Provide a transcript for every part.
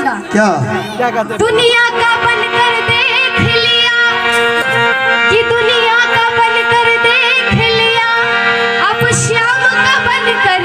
सुनिएगा। क्या दुनिया का बनकर देख लिया कि दुनिया का बनकर देख लिया, अब श्याम का बनकर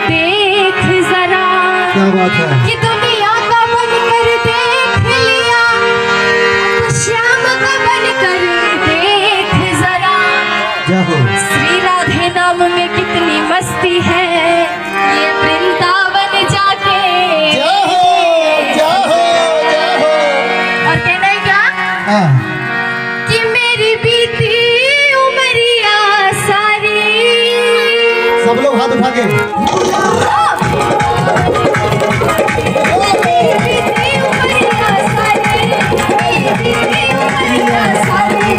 देख जरा। क्या बात है कि दुनिया का बनकर देख लिया, अब श्याम का बनकर देख जरा। श्री राधे नाम में कितनी मस्ती है, ये वृंदावन जाके। और कहना है क्या कि मेरी बीती उमरिया सारी। सब लोग हाथ उठा के मेरी बीती उमरिया सारी, मेरी बीती उमरिया सारी।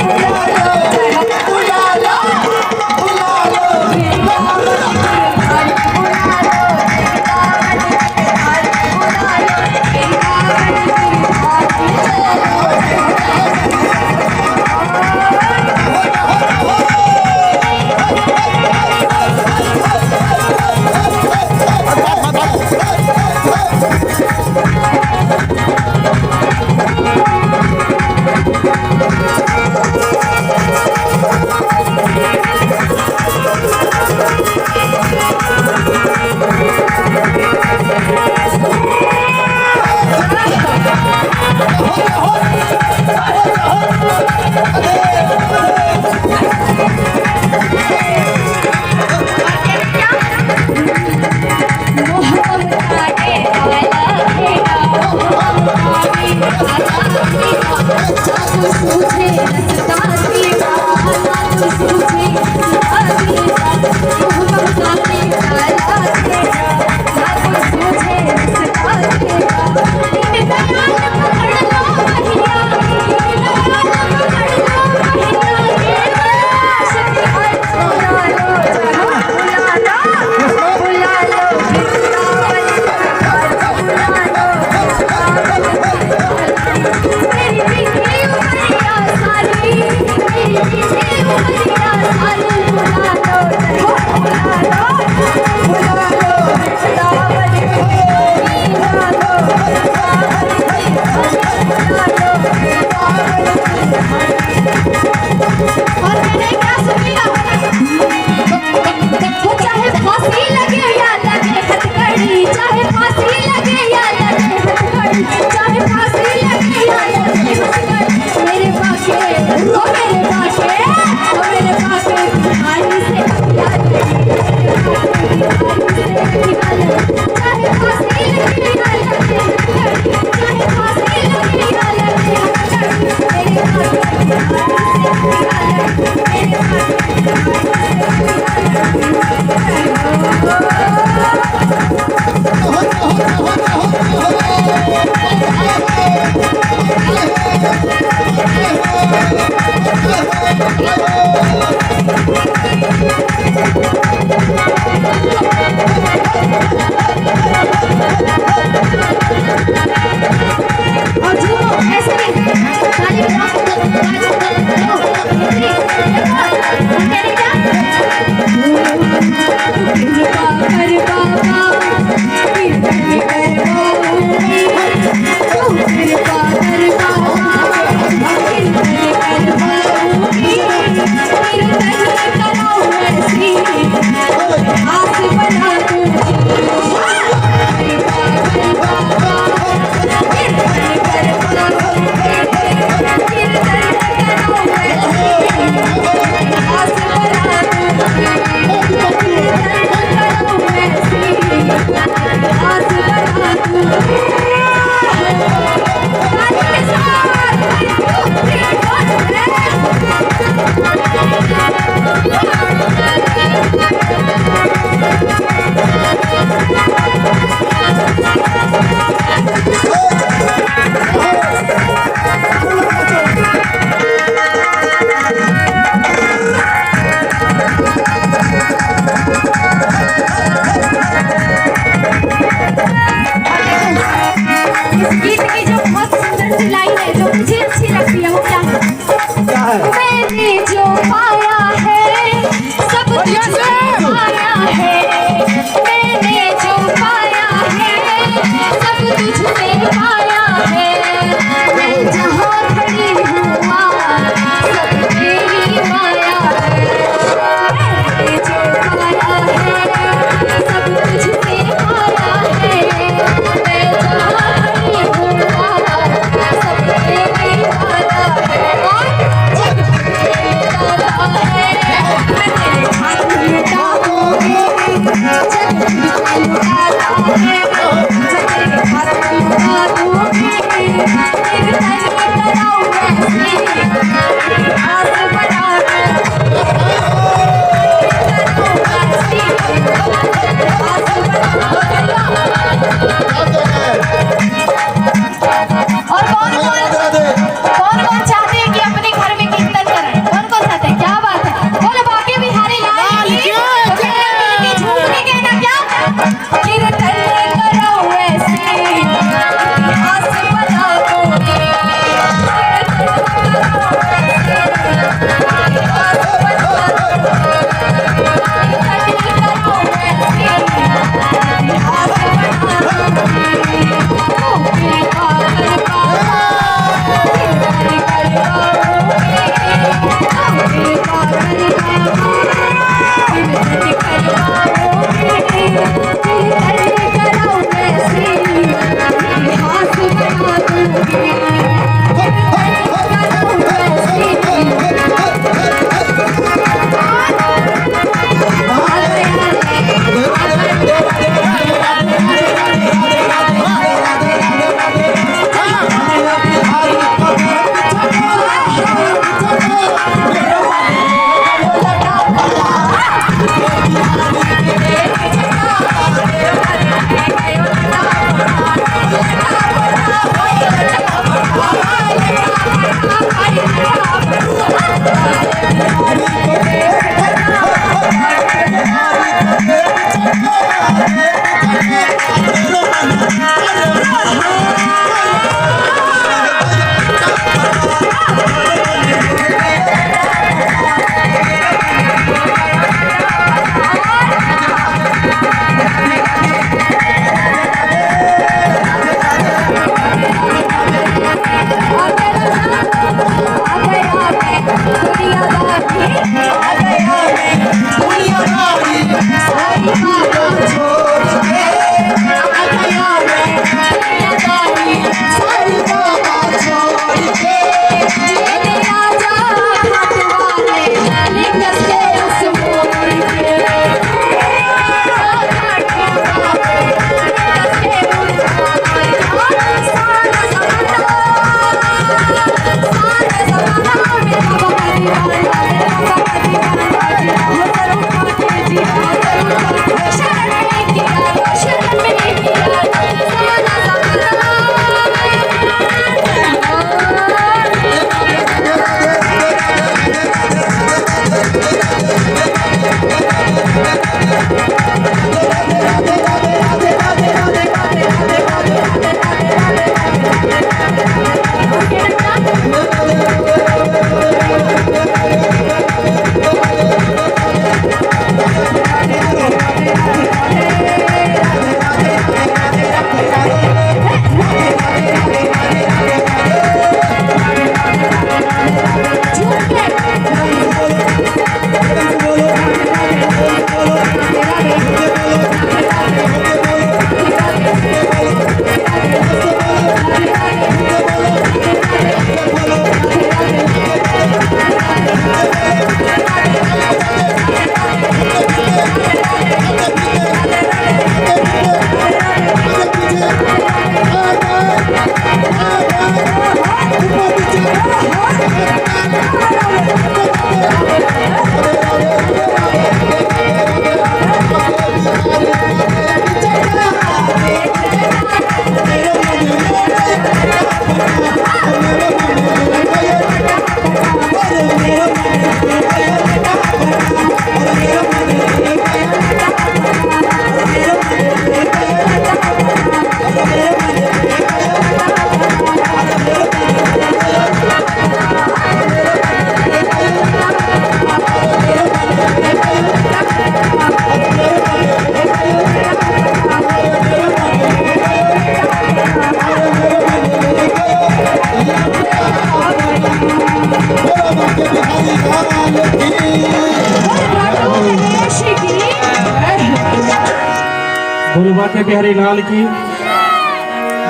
बोलो बाटे बिहारी लाल की।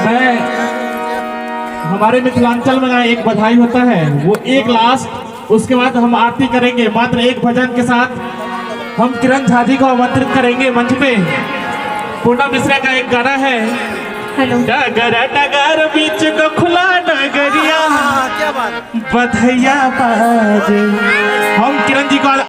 मैं हमारे मिथिलांचल में एक बधाई होता है, वो एक लास्ट, उसके बाद हम आरती करेंगे मात्र एक भजन के साथ। हम किरण झा जी को आमंत्रित करेंगे मंच पे। पूनम मिश्रा का एक गाना है, डगर डगर बीच को खुला डगरिया बधैया बाजे। हम किरण जी को